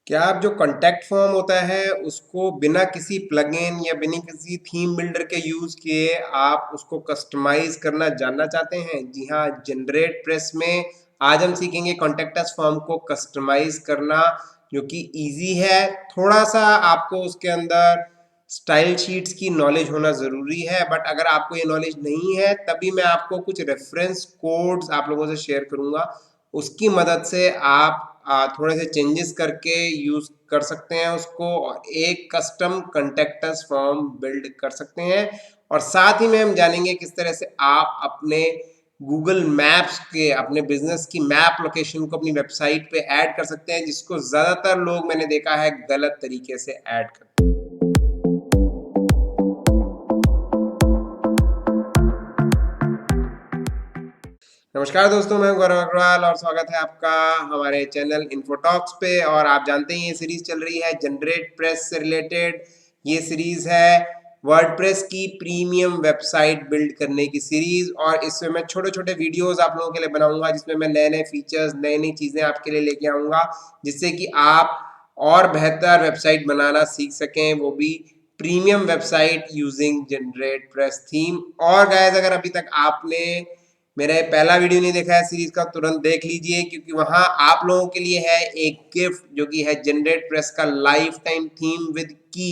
क्या आप जो कॉन्टैक्ट फॉर्म होता है उसको बिना किसी प्लगइन या बिना किसी थीम बिल्डर के यूज़ किए आप उसको कस्टमाइज़ करना जानना चाहते हैं? जी हाँ, जनरेट प्रेस में आज हम सीखेंगे कॉन्टैक्ट अस फॉर्म को कस्टमाइज़ करना, जो कि ईज़ी है। थोड़ा-सा आपको उसके अंदर स्टाइल शीट्स की नॉलेज होना ज़रूरी है, बट अगर आपको ये नॉलेज नहीं है तभी मैं आपको कुछ रेफ़रेंस कोड्स आप लोगों से शेयर करूँगा। उसकी मदद से आप थोड़े से चेंजेस करके यूज़ कर सकते हैं उसको और एक custom contact us form build कर सकते हैं। और साथ ही में हम जानेंगे किस तरह से आप अपने गूगल मैप्स के अपने बिजनेस की मैप लोकेशन को अपनी वेबसाइट पे ऐड कर सकते हैं, जिसको ज़्यादातर लोग मैंने देखा है गलत तरीके से ऐड करते हैं। नमस्कार दोस्तों, मैं गौरव अग्रवाल और स्वागत है आपका हमारे चैनल इन्फोटॉक्स पे। और आप जानते हैं ये सीरीज चल रही है जनरेट प्रेस से रिलेटेड। ये सीरीज है वर्डप्रेस की प्रीमियम वेबसाइट बिल्ड करने की सीरीज, और इसमें मैं छोटे छोटे वीडियोस आप लोगों के लिए बनाऊंगा जिसमें मैं नए नए फीचर्स नई नई चीज़ें आपके लिए लेके आऊँगा, जिससे कि आप और बेहतर वेबसाइट बनाना सीख सकें, वो भी premium website using generate press theme. और गाइस, अगर अभी तक आपने मेरा पहला वीडियो नहीं देखा है सीरीज का, तुरंत देख लीजिए, क्योंकि वहां आप लोगों के लिए है एक गिफ्ट जो कि है जनरेट प्रेस का लाइफ टाइम थीम विद की।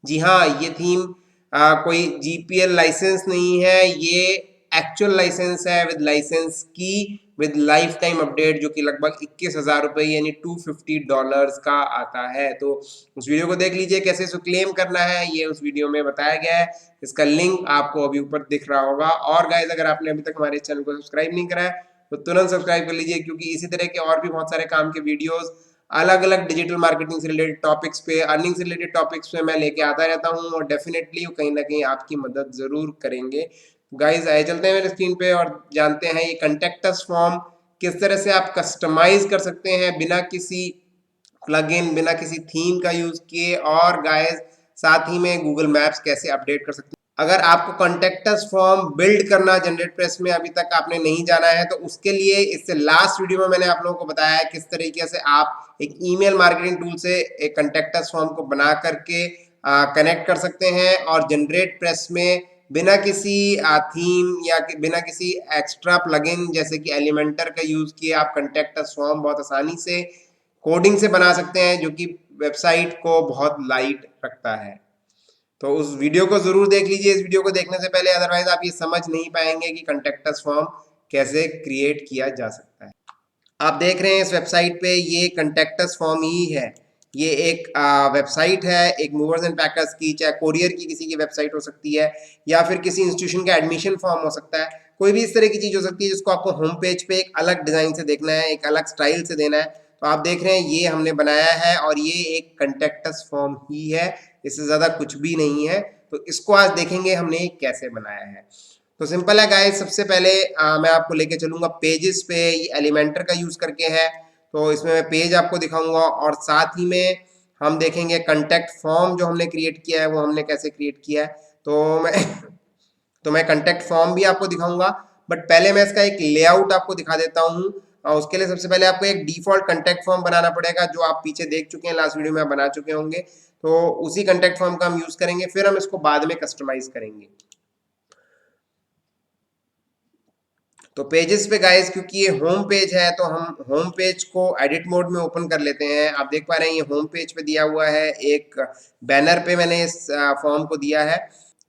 जी हाँ, ये थीम कोई जीपीएल लाइसेंस नहीं है, ये एक्चुअल लाइसेंस है विद लाइसेंस की, विद लाइफ टाइम अपडेट, जो कि लगभग 21,000 रुपये यानी $250 का आता है। तो उस वीडियो को देख लीजिए, कैसे इसको क्लेम करना है ये उस वीडियो में बताया गया है। इसका लिंक आपको अभी ऊपर दिख रहा होगा। और गाइज, अगर आपने अभी तक हमारे चैनल को सब्सक्राइब नहीं करा है तो तुरंत सब्सक्राइब कर लीजिए, क्योंकि इसी तरह के और भी बहुत सारे काम के वीडियोस अलग अलग डिजिटल मार्केटिंग से रिलेटेड टॉपिक्स पे, अर्निंग से रिलेटेड टॉपिक्स पे मैं लेके आता रहता हूँ, और डेफिनेटली वो कहीं ना कहीं आपकी मदद जरूर करेंगे। गाइज, आए चलते हैं मेरे स्क्रीन पे और जानते हैं ये कॉन्टैक्ट अस फॉर्म किस तरह से आप कस्टमाइज कर सकते हैं बिना किसी प्लगइन, बिना किसी थीम का यूज किए। और गाइस, साथ ही में गूगल मैप्स कैसे अपडेट कर सकते हैं। अगर आपको कॉन्टैक्ट अस फॉर्म बिल्ड करना जनरेट प्रेस में अभी तक आपने नहीं जाना है, तो उसके लिए इससे लास्ट वीडियो में मैंने आप लोगों को बताया है किस तरीके से आप एक ईमेल मार्केटिंग टूल से एक कॉन्टैक्ट अस फॉर्म को बना करके कनेक्ट कर सकते हैं, और जनरेट प्रेस में बिना किसी थीम या बिना किसी एक्स्ट्रा प्लगइन जैसे कि एलिमेंटर का यूज किए आप कॉन्टैक्ट अस फॉर्म बहुत आसानी से कोडिंग से बना सकते हैं, जो कि वेबसाइट को बहुत लाइट रखता है। तो उस वीडियो को जरूर देख लीजिए इस वीडियो को देखने से पहले, अदरवाइज आप ये समझ नहीं पाएंगे कि कॉन्टैक्ट अस फॉर्म कैसे क्रिएट किया जा सकता है। आप देख रहे हैं इस वेबसाइट पे ये कॉन्टैक्ट अस फॉर्म ही है। ये एक वेबसाइट है, एक मूवर्स एंड पैकर्स की, चाहे कोरियर की किसी की वेबसाइट हो सकती है, या फिर किसी इंस्टीट्यूशन का एडमिशन फॉर्म हो सकता है। कोई भी इस तरह की चीज हो सकती है जिसको आपको होम पेज पे एक अलग डिजाइन से देखना है, एक अलग स्टाइल से देना है। तो आप देख रहे हैं ये हमने बनाया है, और ये एक कॉन्टैक्ट अस फॉर्म ही है, इससे ज्यादा कुछ भी नहीं है। तो इसको आज देखेंगे हमने कैसे बनाया है। तो सिंपल है गाइस, सबसे पहले मैं आपको लेके चलूंगा पेजेस पे। ये एलिमेंटर का यूज करके है, तो इसमें मैं पेज आपको दिखाऊंगा, और साथ ही में हम देखेंगे कॉन्टैक्ट फॉर्म जो हमने क्रिएट किया है वो हमने कैसे क्रिएट किया है। तो मैं तो मैं कॉन्टैक्ट फॉर्म भी आपको दिखाऊंगा, बट पहले मैं इसका एक लेआउट आपको दिखा देता हूँ। उसके लिए सबसे पहले आपको एक डिफॉल्ट कॉन्टैक्ट फॉर्म बनाना पड़ेगा, जो आप पीछे देख चुके हैं, लास्ट वीडियो में आप बना चुके होंगे। तो उसी कॉन्टैक्ट फॉर्म का हम यूज करेंगे, फिर हम इसको बाद में कस्टमाइज करेंगे। तो पेजेस पे गाइस, क्योंकि ये होम पेज है तो हम होम पेज को एडिट मोड में ओपन कर लेते हैं। आप देख पा रहे हैं ये होम पेज पे दिया हुआ है, एक बैनर पे मैंने इस फॉर्म को दिया है।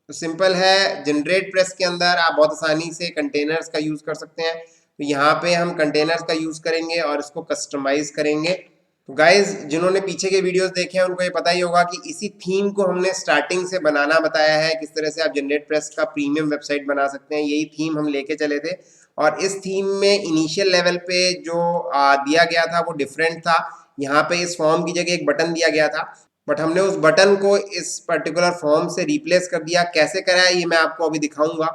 तो सिंपल है, जनरेट प्रेस के अंदर आप बहुत आसानी से कंटेनर्स का यूज कर सकते हैं। तो यहाँ पे हम कंटेनर्स का यूज करेंगे और इसको कस्टमाइज करेंगे। तो गाइज, जिन्होंने पीछे के वीडियोस देखे हैं उनको ये पता ही होगा कि इसी थीम को हमने स्टार्टिंग से बनाना बताया है, किस तरह से आप जनरेट प्रेस का प्रीमियम वेबसाइट बना सकते हैं। यही थीम हम लेके चले थे, और इस थीम में इनिशियल लेवल पे जो दिया गया था वो डिफरेंट था। यहाँ पे इस फॉर्म की जगह एक बटन दिया गया था, बट हमने उस बटन को इस पर्टिकुलर फॉर्म से रिप्लेस कर दिया। कैसे करा है ये मैं आपको अभी दिखाऊंगा।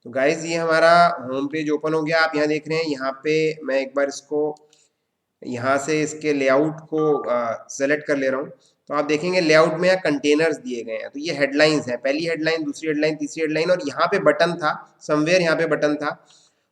तो गाइज, ये हमारा होम पेज ओपन हो गया। आप यहाँ देख रहे हैं, यहाँ पे मैं एक बार इसको यहाँ से इसके लेआउट को सेलेक्ट कर ले रहा हूँ। तो आप देखेंगे लेआउट में यहाँ कंटेनर्स दिए गए हैं। तो ये हेडलाइंस हैं, पहली हेडलाइन, दूसरी हेडलाइन, तीसरी हेडलाइन, और यहाँ पे बटन था, समवेयर यहाँ पे बटन था,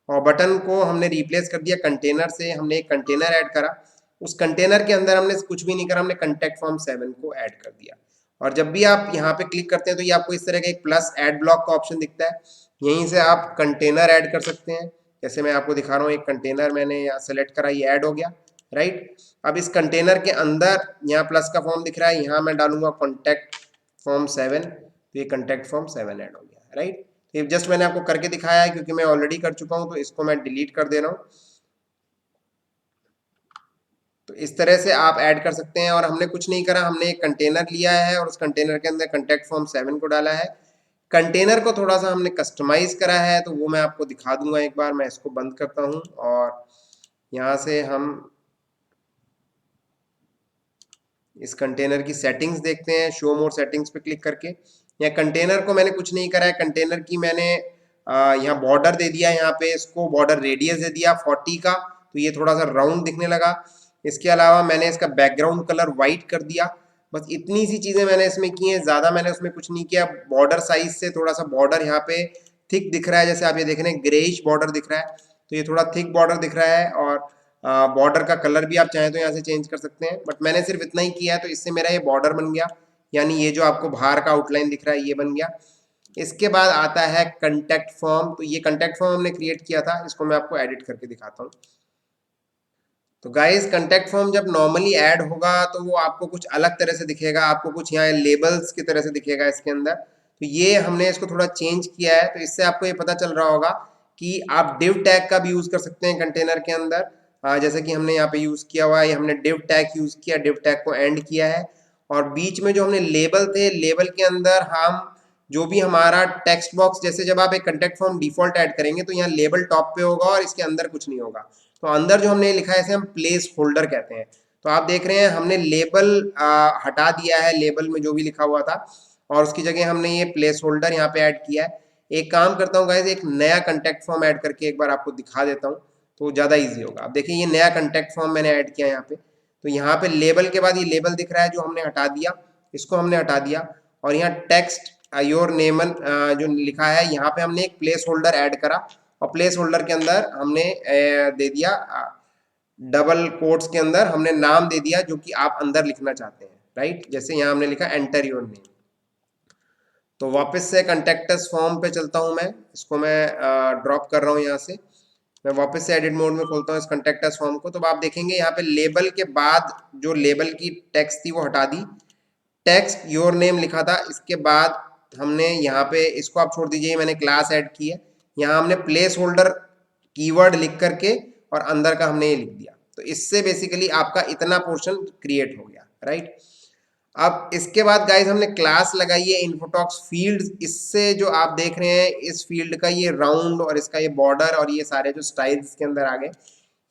और बटन को हमने रिप्लेस कर दिया कंटेनर से। हमने एक कंटेनर ऐड करा, उस कंटेनर के अंदर हमने कुछ भी नहीं करा, हमने कंटेक्ट फॉर्म 7 को ऐड कर दिया। और जब भी आप यहाँ पे क्लिक करते हैं तो ये आपको इस तरह का एक प्लस ऐड ब्लॉक का ऑप्शन दिखता है, यहीं से आप कंटेनर ऐड कर सकते हैं। जैसे मैं आपको दिखा रहा हूँ, एक कंटेनर मैंने यहाँ सेलेक्ट करा, ये ऐड हो गया, राइट। अब इस कंटेनर के अंदर यहाँ प्लस का फॉर्म दिख रहा है, यहाँ मैं डालूंगा कॉन्टैक्ट फॉर्म 7, तो ये कॉन्टैक्ट फॉर्म 7 ऐड हो गया, राइट। ये जस्ट मैंने आपको करके दिखाया है क्योंकि मैं ऑलरेडी कर चुका हूँ, तो इसको मैं डिलीट कर दे रहा हूँ। तो इस तरह से आप ऐड कर सकते हैं। और हमने कुछ नहीं करा, हमने एक कंटेनर लिया है और उस कंटेनर के अंदर कॉन्टैक्ट फॉर्म 7 को डाला है। कंटेनर को थोड़ा सा हमने कस्टमाइज करा है, तो वो मैं आपको दिखा दूंगा एक बार। मैं इसको बंद करता हूँ और यहाँ से हम इस कंटेनर की सेटिंग्स देखते हैं, शो मोर सेटिंग्स पे क्लिक करके। यहाँ कंटेनर को मैंने कुछ नहीं करा है, कंटेनर की मैंने यहाँ बॉर्डर दे दिया, यहाँ पे इसको बॉर्डर रेडियस दे दिया 40 का, तो ये थोड़ा सा राउंड दिखने लगा। इसके अलावा मैंने इसका बैकग्राउंड कलर वाइट कर दिया। बस इतनी सी चीज़ें मैंने इसमें की हैं, ज़्यादा मैंने उसमें कुछ नहीं किया। बॉर्डर साइज से थोड़ा सा बॉर्डर यहाँ पे थिक दिख रहा है, जैसे आप ये देख रहे हैं ग्रेइश बॉर्डर दिख रहा है, तो ये थोड़ा थिक बॉर्डर दिख रहा है। और बॉर्डर का कलर भी आप चाहें तो यहाँ से चेंज कर सकते हैं, बट मैंने सिर्फ इतना ही किया है, तो इससे मेरा ये बॉर्डर बन गया, यानी ये जो आपको बाहर का आउटलाइन दिख रहा है ये बन गया। इसके बाद आता है कंटेक्ट फॉर्म, तो ये कंटेक्ट फॉर्म हमने क्रिएट किया था, इसको मैं आपको एडिट करके दिखाता हूँ। तो गाइस कंटेक्ट फॉर्म जब नॉर्मली ऐड होगा तो वो आपको कुछ अलग तरह से दिखेगा, आपको कुछ यहाँ लेबल्स की तरह से दिखेगा इसके अंदर। तो ये हमने इसको थोड़ा चेंज किया है, तो इससे आपको ये पता चल रहा होगा कि आप div टैग का भी यूज कर सकते हैं कंटेनर के अंदर। जैसे कि हमने यहाँ पे यूज किया हुआ है, हमने div टैग यूज किया, div टैग को एंड किया है। और बीच में जो हमने लेबल थे, लेबल के अंदर हम जो भी हमारा टेक्स्ट बॉक्स, जैसे जब आप एक कंटेक्ट फॉर्म डिफॉल्ट ऐड करेंगे तो यहाँ लेबल टॉप पे होगा और इसके अंदर कुछ नहीं होगा। तो अंदर जो हमने लिखा है इसे हम प्लेस होल्डर कहते हैं। तो आप देख रहे हैं हमने लेबल हटा दिया है, लेबल में जो भी लिखा हुआ था, और उसकी जगह हमने ये प्लेस होल्डर यहाँ पे ऐड किया है। एक काम करता हूँ गाइस, एक नया कंटेक्ट फॉर्म ऐड करके एक बार आपको दिखा देता हूँ, तो ज़्यादा ईजी होगा। आप देखिए ये नया कंटेक्ट फॉर्म मैंने ऐड किया यहाँ पे। तो यहाँ पे लेबल के बाद ये लेबल दिख रहा है जो हमने हटा दिया, इसको हमने हटा दिया। और यहाँ टेक्स्ट योर नेमन जो लिखा है, यहाँ पे हमने एक प्लेस होल्डर ऐड करा, और प्लेस होल्डर के अंदर हमने दे दिया डबल कोट्स के अंदर हमने नाम दे दिया जो कि आप अंदर लिखना चाहते हैं, राइट। जैसे यहाँ हमने लिखा एंटर योर नेम। तो वापस से कंटेक्टस फॉर्म पे चलता हूँ मैं, इसको मैं ड्रॉप कर रहा हूँ यहाँ से। मैं वापस से एडिट मोड में खोलता हूँ इस कंटेक्टस फॉर्म को, तो आप देखेंगे यहाँ पे लेबल के बाद जो लेबल की टेक्स्ट थी वो हटा दी, टेक्स्ट योर नेम लिखा था। इसके बाद हमने यहाँ पे इसको आप छोड़ दीजिए, मैंने क्लास ऐड की है, यहाँ हमने प्लेस होल्डर कीवर्ड लिख करके और अंदर का हमने ये लिख दिया। तो इससे बेसिकली आपका इतना पोर्शन क्रिएट हो गया, राइट। अब इसके बाद गाइस हमने क्लास लगाई है इन्फोटॉक्स फील्ड। इससे जो आप देख रहे हैं इस फील्ड का ये राउंड और इसका ये बॉर्डर और ये सारे जो स्टाइल्स के अंदर आ गए,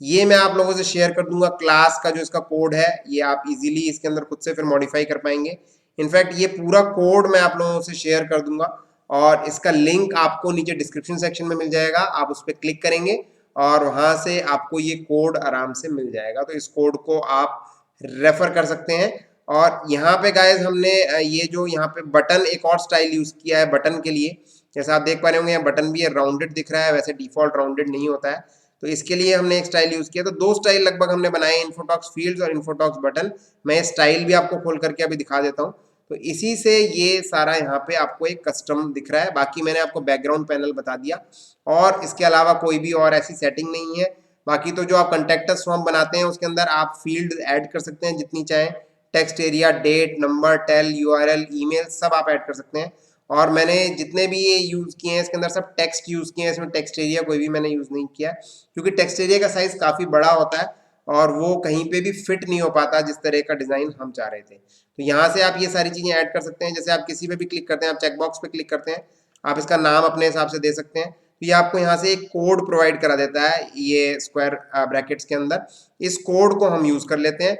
ये मैं आप लोगों से शेयर कर दूंगा। क्लास का जो इसका कोड है ये आप इजीली इसके अंदर खुद से फिर मॉडिफाई कर पाएंगे। इनफैक्ट ये पूरा कोड मैं आप लोगों से शेयर कर दूंगा और इसका लिंक आपको नीचे डिस्क्रिप्शन सेक्शन में मिल जाएगा। आप उस पर क्लिक करेंगे और वहां से आपको ये कोड आराम से मिल जाएगा, तो इस कोड को आप रेफर कर सकते हैं। और यहाँ पे गाइस हमने ये जो यहाँ पे बटन एक और स्टाइल यूज किया है बटन के लिए। जैसा आप देख पा रहे होंगे यहाँ बटन भी है, राउंडेड दिख रहा है, वैसे डिफॉल्ट राउंडेड नहीं होता है। तो इसके लिए हमने एक स्टाइल यूज किया। तो दो स्टाइल लगभग हमने बनाए, इन्फोटॉक्स फील्ड्स और इन्फोटॉक्स बटन। मैं स्टाइल भी आपको खोल करके अभी दिखा देता हूँ। तो इसी से ये सारा यहाँ पे आपको एक कस्टम दिख रहा है। बाकी मैंने आपको बैकग्राउंड पैनल बता दिया और इसके अलावा कोई भी और ऐसी सेटिंग नहीं है। बाकी तो जो आप कंटेक्टस फॉर्म बनाते हैं उसके अंदर आप फील्ड ऐड कर सकते हैं जितनी चाहें, text area, date, number, tel, URL, email सब आप ऐड कर सकते हैं। और मैंने जितने भी ये यूज़ किए हैं इसके अंदर सब टेक्स्ट यूज़ किए हैं, इसमें टेक्स्ट एरिया कोई भी मैंने यूज़ नहीं किया क्योंकि टेक्स्ट एरिया का साइज़ काफ़ी बड़ा होता है और वो कहीं पे भी फिट नहीं हो पाता जिस तरह का डिज़ाइन हम चाह रहे थे। तो यहाँ से आप ये सारी चीज़ें ऐड कर सकते हैं। जैसे आप किसी पे भी क्लिक करते हैं, आप चेकबॉक्स पे क्लिक करते हैं, आप इसका नाम अपने हिसाब से दे सकते हैं। तो ये आपको यहाँ से एक कोड प्रोवाइड करा देता है ये स्क्वायर ब्रैकेट्स के अंदर। इस कोड को हम यूज़ कर लेते हैं।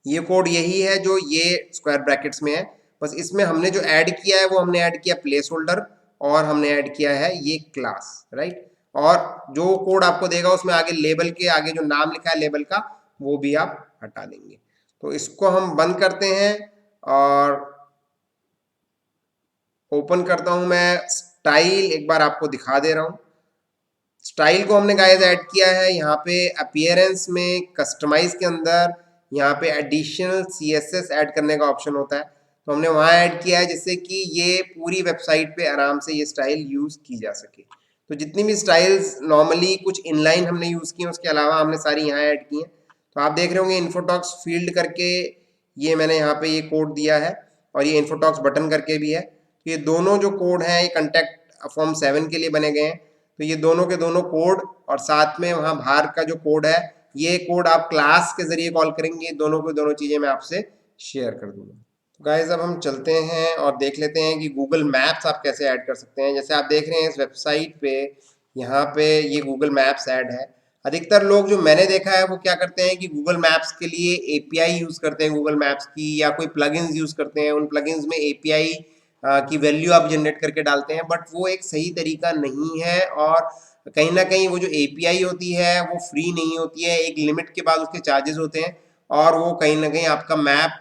ये कोड यही है जो ये स्क्वायर ब्रैकेट्स में है, बस इसमें हमने जो ऐड किया है वो हमने ऐड किया प्लेस होल्डर और हमने ऐड किया है ये क्लास, राइट। और जो कोड आपको देगा उसमें आगे लेबल के आगे जो नाम लिखा है लेबल का वो भी आप हटा देंगे। तो इसको हम बंद करते हैं और ओपन करता हूं मैं। स्टाइल एक बार आपको दिखा दे रहा हूं। स्टाइल को हमने गाइस ऐड किया है यहाँ पे अपीयरेंस में, कस्टमाइज के अंदर यहाँ पे एडिशनल CSS ऐड करने का ऑप्शन होता है, तो हमने वहाँ ऐड किया है जिससे कि ये पूरी वेबसाइट पे आराम से ये स्टाइल यूज़ की जा सके। तो जितनी भी स्टाइल्स नॉर्मली कुछ इनलाइन हमने यूज़ की हैं उसके अलावा हमने सारी यहाँ ऐड की हैं। तो आप देख रहे होंगे इन्फोटॉक्स फील्ड करके ये मैंने यहाँ पे ये कोड दिया है और ये इन्फोटॉक्स बटन करके भी है। तो ये दोनों जो कोड हैं ये कॉन्टैक्ट फॉर्म 7 के लिए बने गए हैं। तो ये दोनों के दोनों कोड और साथ में वहाँ बाहर का जो कोड है ये कोड आप क्लास के जरिए कॉल करेंगे, दोनों को दोनों चीज़ें मैं आपसे शेयर कर दूंगा। तो गाइज अब हम चलते हैं और देख लेते हैं कि गूगल मैप्स आप कैसे ऐड कर सकते हैं। जैसे आप देख रहे हैं इस वेबसाइट पे यहाँ पे ये गूगल मैप्स ऐड है। अधिकतर लोग जो मैंने देखा है वो क्या करते हैं कि गूगल मैप्स के लिए API यूज़ करते हैं गूगल मैप्स की, या कोई प्लगइन्स यूज़ करते हैं, उन प्लगइन्स में API की वैल्यू आप जनरेट करके डालते हैं, बट वो एक सही तरीका नहीं है। और कहीं ना कहीं वो जो API होती है वो फ्री नहीं होती है, एक लिमिट के बाद उसके चार्जेस होते हैं और वो कहीं ना कहीं आपका मैप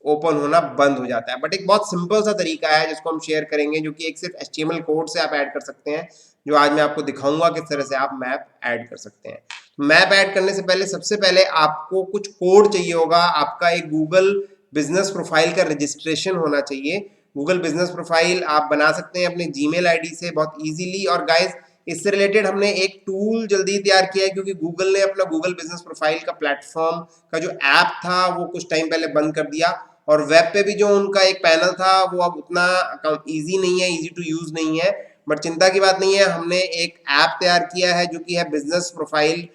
ओपन होना बंद हो जाता है। बट एक बहुत सिंपल सा तरीका है जिसको हम शेयर करेंगे, जो कि एक सिर्फ HTML कोड से आप ऐड कर सकते हैं, जो आज मैं आपको दिखाऊंगा किस तरह से आप मैप ऐड कर सकते हैं। मैप ऐड करने से पहले सबसे पहले आपको कुछ कोड चाहिए होगा। आपका एक गूगल बिजनेस प्रोफाइल का रजिस्ट्रेशन होना चाहिए। गूगल बिजनेस प्रोफाइल आप बना सकते हैं अपने जीमेल आईडी से बहुत इजीली। और गाइस इससे रिलेटेड हमने एक टूल जल्दी तैयार किया है, क्योंकि गूगल ने अपना गूगल बिजनेस प्रोफाइल का प्लेटफॉर्म का जो ऐप था वो कुछ टाइम पहले बंद कर दिया, और वेब पे भी जो उनका एक पैनल था वो अब उतना ईजी नहीं है, ईजी टू यूज नहीं है। बट चिंता की बात नहीं है, हमने एक ऐप तैयार किया है जो कि है business profile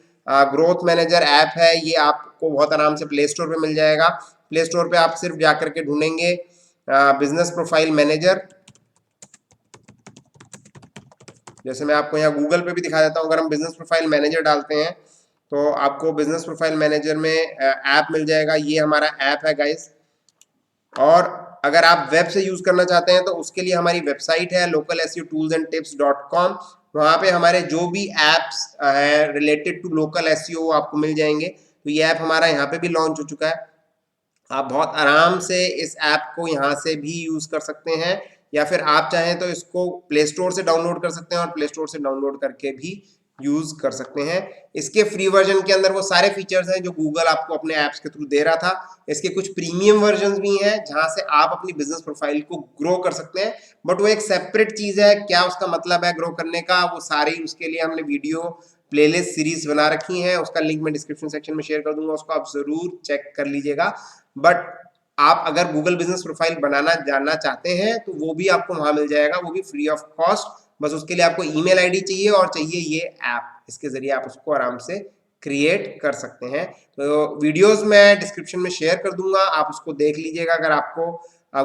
growth manager app है। ये आपको बहुत आराम से प्ले स्टोर पे मिल जाएगा। प्ले स्टोर पे आप सिर्फ जाकर के ढूंढेंगे बिजनेस प्रोफाइल मैनेजर। जैसे मैं आपको यहाँ गूगल पे भी दिखा देता हूँ, अगर हम बिजनेस प्रोफाइल मैनेजर डालते हैं तो आपको बिजनेस प्रोफाइल मैनेजर में ऐप मिल जाएगा। ये हमारा ऐप है गाइस। और अगर आप वेब से यूज करना चाहते हैं तो उसके लिए हमारी वेबसाइट है localseotooldandtips.com। वहाँ पे हमारे जो भी एप्स हैं रिलेटेड टू लोकल SEO आपको मिल जाएंगे। तो ये ऐप हमारा यहाँ पे भी लॉन्च हो चुका है। आप बहुत आराम से इस ऐप को यहाँ से भी यूज कर सकते हैं, या फिर आप चाहें तो इसको प्ले स्टोर से डाउनलोड कर सकते हैं और प्ले स्टोर से डाउनलोड करके भी यूज कर सकते हैं। इसके फ्री वर्जन के अंदर वो सारे फीचर्स हैं जो गूगल आपको अपने ऐप्स के थ्रू दे रहा था। इसके कुछ प्रीमियम वर्जन भी हैं जहां से आप अपनी बिजनेस प्रोफाइल को ग्रो कर सकते हैं, बट वो एक सेपरेट चीज है। क्या उसका मतलब है ग्रो करने का, वो सारी उसके लिए हमने वीडियो प्लेलिस्ट सीरीज बना रखी है, उसका लिंक मैं डिस्क्रिप्शन सेक्शन में शेयर कर दूंगा, उसको आप जरूर चेक कर लीजिएगा। बट आप अगर गूगल बिजनेस प्रोफाइल बनाना जानना चाहते हैं तो वो भी आपको वहां मिल जाएगा, वो भी फ्री ऑफ कॉस्ट। बस उसके लिए आपको ईमेल आईडी चाहिए और चाहिए ये ऐप, इसके जरिए आप उसको आराम से क्रिएट कर सकते हैं। तो वीडियोस मैं डिस्क्रिप्शन में शेयर कर दूंगा, आप उसको देख लीजिएगा अगर आपको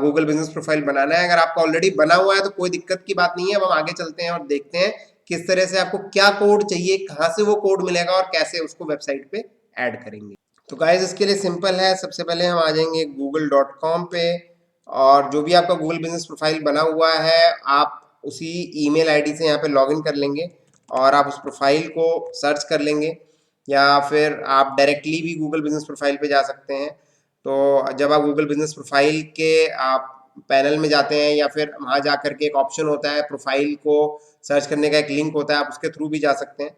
गूगल बिजनेस प्रोफाइल बनाना है। अगर आपका ऑलरेडी बना हुआ है तो कोई दिक्कत की बात नहीं है। अब हम आगे चलते हैं और देखते हैं किस तरह से आपको क्या कोड चाहिए, कहाँ से वो कोड मिलेगा और कैसे उसको वेबसाइट पे ऐड करेंगे। तो गाइज इसके लिए सिंपल है, सबसे पहले हम आ जाएंगे google.com पे, और जो भी आपका गूगल बिजनेस प्रोफाइल बना हुआ है आप उसी ईमेल आईडी से यहाँ पे लॉगिन कर लेंगे और आप उस प्रोफाइल को सर्च कर लेंगे, या फिर आप डायरेक्टली भी गूगल बिजनेस प्रोफाइल पे जा सकते हैं। तो जब आप गूगल बिजनेस प्रोफाइल के आप पैनल में जाते हैं या फिर वहाँ जा करके एक ऑप्शन होता है प्रोफाइल को सर्च करने का, एक लिंक होता है, आप उसके थ्रू भी जा सकते हैं,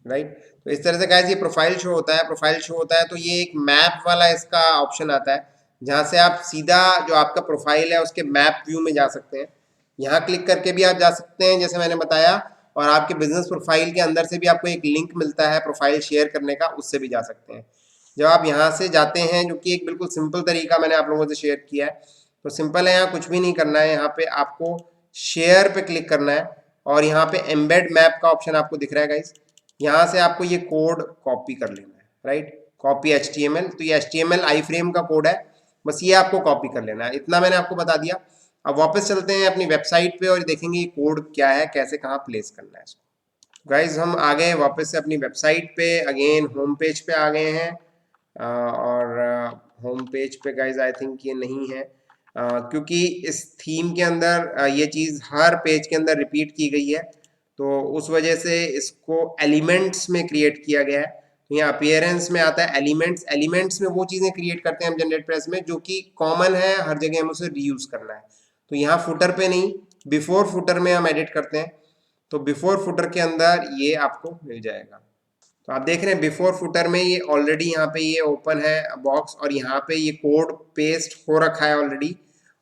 राइट। तो इस तरह से गाइस ये प्रोफाइल शो होता है। प्रोफाइल शो होता है तो ये एक मैप वाला इसका ऑप्शन आता है, जहाँ से आप सीधा जो आपका प्रोफाइल है उसके मैप व्यू में जा सकते हैं। यहाँ क्लिक करके भी आप जा सकते हैं जैसे मैंने बताया, और आपके बिजनेस प्रोफाइल के अंदर से भी आपको एक लिंक मिलता है प्रोफाइल शेयर करने का, उससे भी जा सकते हैं। जब आप यहाँ से जाते हैं, जो कि एक बिल्कुल सिंपल तरीका मैंने आप लोगों से शेयर किया है, तो सिंपल है, यहाँ कुछ भी नहीं करना है। यहाँ पे आपको शेयर पे क्लिक करना है और यहाँ पे एम्बेड मैप का ऑप्शन आपको दिख रहा है गाइस। यहाँ से आपको ये कोड कॉपी कर लेना है, राइट, कॉपी HTML। तो ये HTML आई फ्रेम का कोड है, बस ये आपको कॉपी कर लेना है, इतना मैंने आपको बता दिया। अब वापस चलते हैं अपनी वेबसाइट पे और देखेंगे ये कोड क्या है, कैसे कहाँ प्लेस करना है इसको। गाइज हम आ गए वापस से अपनी वेबसाइट पे, अगेन होम पेज पे आ गए हैं। और होम पेज पे गाइज आई थिंक ये नहीं है, क्योंकि इस थीम के अंदर ये चीज़ हर पेज के अंदर रिपीट की गई है, तो उस वजह से इसको एलिमेंट्स में क्रिएट किया गया है। तो यहाँ अपीयरेंस में आता है एलिमेंट्स। एलिमेंट्स में वो चीज़ें क्रिएट करते हैं हम जनरेट प्रेस में जो कि कॉमन है, हर जगह हम उसे रीयूज करना है। तो यहाँ फुटर पे नहीं, बिफोर फुटर में हम एडिट करते हैं। तो बिफोर फुटर के अंदर ये आपको मिल जाएगा। तो आप देख रहे हैं बिफोर फुटर में ये ऑलरेडी यहाँ पे ये ओपन है बॉक्स, और यहाँ पे ये कोड पेस्ट हो रखा है ऑलरेडी।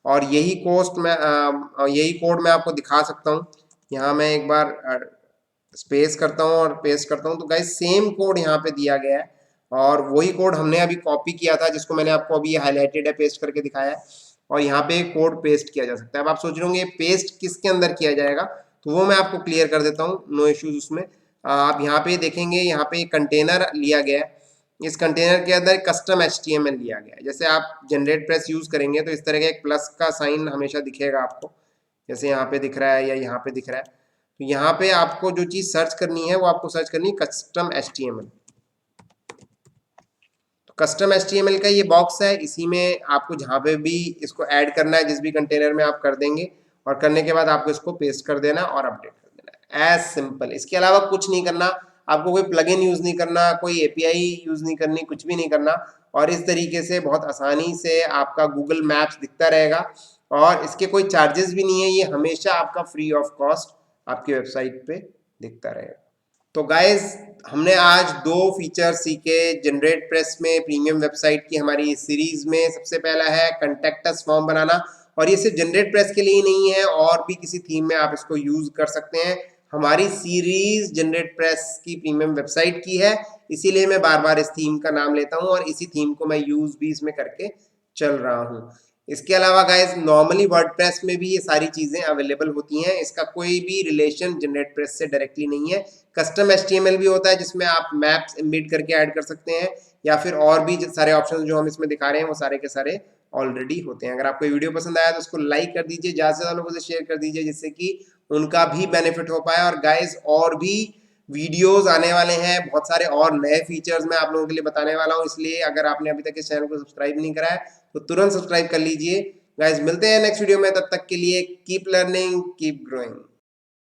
और यही कोड मैं आपको दिखा सकता हूँ। यहाँ मैं एक बार स्पेस करता हूँ और पेस्ट करता हूँ, तो गाइस सेम कोड यहाँ पे दिया गया है, और वही कोड हमने अभी कॉपी किया था जिसको मैंने आपको अभी हाईलाइटेड है, पेस्ट करके दिखाया है। और यहाँ पे कोड पेस्ट किया जा सकता है। अब आप सोच रहे होंगे पेस्ट किसके अंदर किया जाएगा, तो वो मैं आपको क्लियर कर देता हूँ, नो इश्यूज उसमें। आप यहाँ पे देखेंगे, यहाँ पे कंटेनर लिया गया है। इस कंटेनर के अंदर कस्टम HTML लिया गया है। जैसे आप जनरेट प्रेस यूज करेंगे तो इस तरह का एक प्लस का साइन हमेशा दिखेगा आपको, जैसे यहाँ पे दिख रहा है या यहाँ पे दिख रहा है। तो यहाँ पे आपको जो चीज सर्च करनी है वो आपको सर्च करनी है कस्टम HTML। तो कस्टम HTML का ये बॉक्स है, इसी में आपको जहाँ पे भी इसको ऐड करना है, जिस भी कंटेनर में आप कर देंगे, और करने के बाद आपको इसको पेस्ट कर देना और अपडेट कर देना है, एज सिंपल। इसके अलावा कुछ नहीं करना आपको, कोई प्लगइन यूज नहीं करना, कोई API यूज नहीं करनी, कुछ भी नहीं करना। और इस तरीके से बहुत आसानी से आपका गूगल मैप्स दिखता रहेगा, और इसके कोई चार्जेस भी नहीं है, ये हमेशा आपका फ्री ऑफ कॉस्ट आपकी वेबसाइट पे दिखता रहेगा। तो गाइज हमने आज दो फीचर सीखे जनरेट प्रेस में प्रीमियम वेबसाइट की हमारी इस सीरीज में। सबसे पहला है कॉन्टैक्ट अस फॉर्म बनाना, और ये सिर्फ जनरेट प्रेस के लिए ही नहीं है, और भी किसी थीम में आप इसको यूज कर सकते हैं। हमारी सीरीज जनरेट प्रेस की प्रीमियम वेबसाइट की है, इसीलिए मैं बार बार इस थीम का नाम लेता हूं, और इसी थीम को मैं यूज भी इसमें करके चल रहा हूं। इसके अलावा गाइज नॉर्मली वर्डप्रेस में भी ये सारी चीजें अवेलेबल होती हैं, इसका कोई भी रिलेशन जनरेट प्रेस से डायरेक्टली नहीं है। कस्टम HTML भी होता है जिसमें आप मैप्स एम्बेड करके ऐड कर सकते हैं, या फिर और भी सारे ऑप्शंस जो हम इसमें दिखा रहे हैं वो सारे के सारे ऑलरेडी होते हैं। अगर आपको ये वीडियो पसंद आया तो उसको लाइक कर दीजिए, ज़्यादा से ज़्यादा लोगों से शेयर कर दीजिए, जिससे कि उनका भी बेनिफिट हो पाए। और गाइज और भी वीडियोस आने वाले हैं, बहुत सारे और नए फीचर्स मैं आप लोगों के लिए बताने वाला हूँ, इसलिए अगर आपने अभी तक इस चैनल को सब्सक्राइब नहीं करा है तो तुरंत सब्सक्राइब कर लीजिए। गाइज मिलते हैं नेक्स्ट वीडियो में, तब तक के लिए कीप लर्निंग कीप ग्रोइंग।